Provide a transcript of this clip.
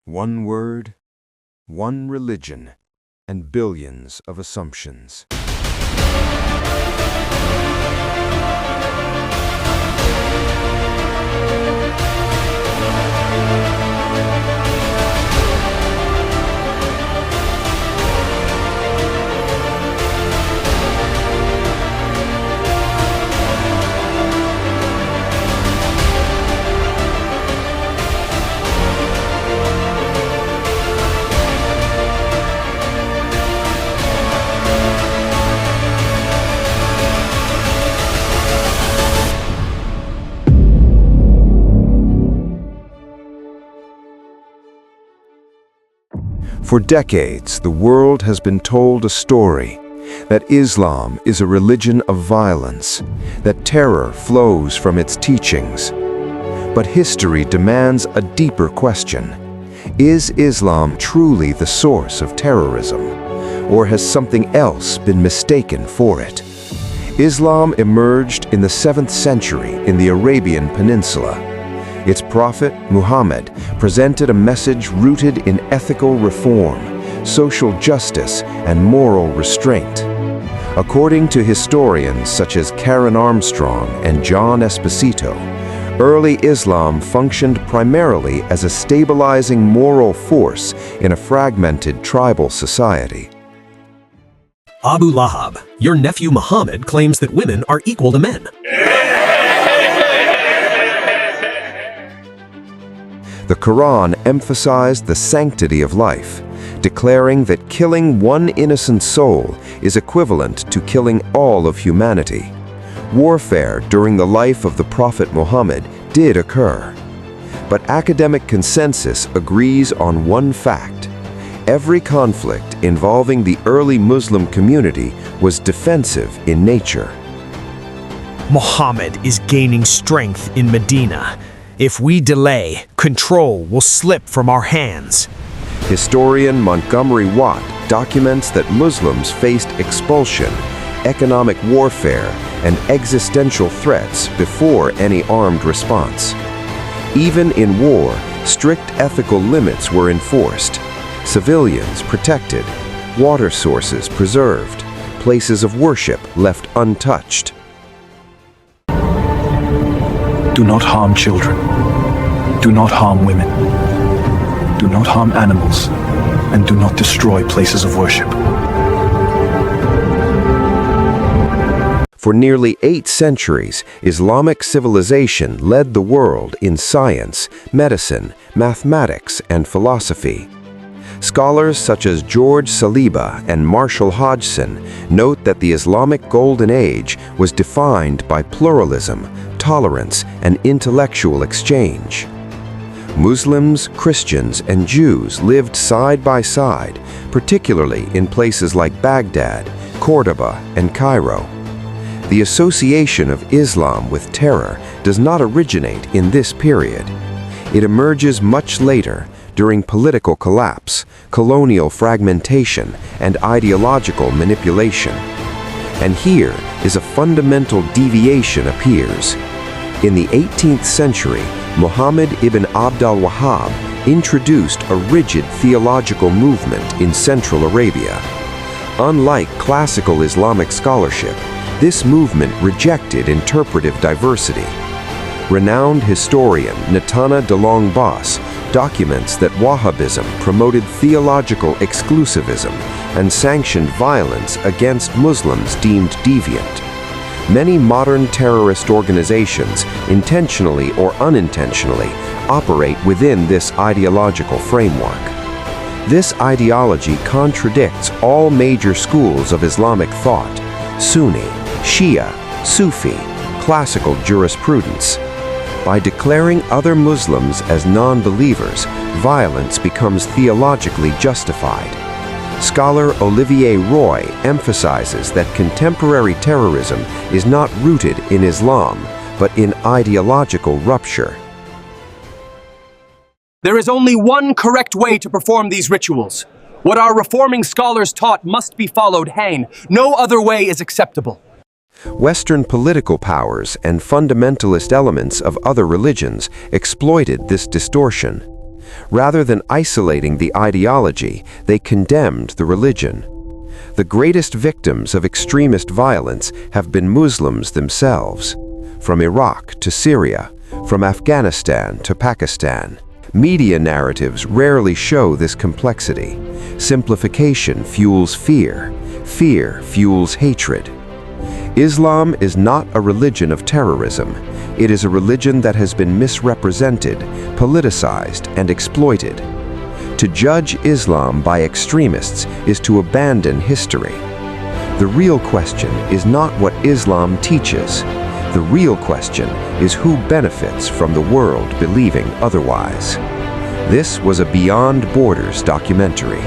One word, one religion, and billions of assumptions. For decades, the world has been told a story that Islam is a religion of violence, that terror flows from its teachings. But history demands a deeper question. Is Islam truly the source of terrorism, or has something else been mistaken for it? Islam emerged in the 7th century in the Arabian Peninsula. Its prophet, Muhammad, presented a message rooted in ethical reform, social justice, and moral restraint. According to historians such as Karen Armstrong and John Esposito, early Islam functioned primarily as a stabilizing moral force in a fragmented tribal society. Abu Lahab, your nephew Muhammad claims that women are equal to men. The Quran emphasized the sanctity of life, declaring that killing one innocent soul is equivalent to killing all of humanity. Warfare during the life of the Prophet Muhammad did occur. But academic consensus agrees on one fact. Every conflict involving the early Muslim community was defensive in nature. Muhammad is gaining strength in Medina. If we delay, control will slip from our hands. Historian Montgomery Watt documents that Muslims faced expulsion, economic warfare, and existential threats before any armed response. Even in war, strict ethical limits were enforced. Civilians protected, water sources preserved, places of worship left untouched. Do not harm children. Do not harm women. Do not harm animals. And do not destroy places of worship. For nearly 8 centuries, Islamic civilization led the world in science, medicine, mathematics, and philosophy. Scholars such as George Saliba and Marshall Hodgson note that the Islamic Golden Age was defined by pluralism, tolerance, and intellectual exchange. Muslims, Christians, and Jews lived side by side, particularly in places like Baghdad, Cordoba, and Cairo. The association of Islam with terror does not originate in this period. It emerges much later, during political collapse, colonial fragmentation, and ideological manipulation. And here is a fundamental deviation appears. In the 18th century, Muhammad ibn Abd al-Wahhab introduced a rigid theological movement in Central Arabia. Unlike classical Islamic scholarship, this movement rejected interpretive diversity. Renowned historian Natana DeLong-Boss documents that Wahhabism promoted theological exclusivism and sanctioned violence against Muslims deemed deviant. Many modern terrorist organizations, intentionally or unintentionally, operate within this ideological framework. This ideology contradicts all major schools of Islamic thought: Sunni, Shia, Sufi, classical jurisprudence. By declaring other Muslims as non-believers, violence becomes theologically justified. Scholar Olivier Roy emphasizes that contemporary terrorism is not rooted in Islam, but in ideological rupture. There is only one correct way to perform these rituals. What our reforming scholars taught must be followed, Hain. No other way is acceptable. Western political powers and fundamentalist elements of other religions exploited this distortion. Rather than isolating the ideology, they condemned the religion. The greatest victims of extremist violence have been Muslims themselves. From Iraq to Syria, from Afghanistan to Pakistan, media narratives rarely show this complexity. Simplification fuels fear. Fear fuels hatred. Islam is not a religion of terrorism. It is a religion that has been misrepresented, politicized, and exploited. To judge Islam by extremists is to abandon history. The real question is not what Islam teaches. The real question is who benefits from the world believing otherwise. This was a Beyond Borders documentary.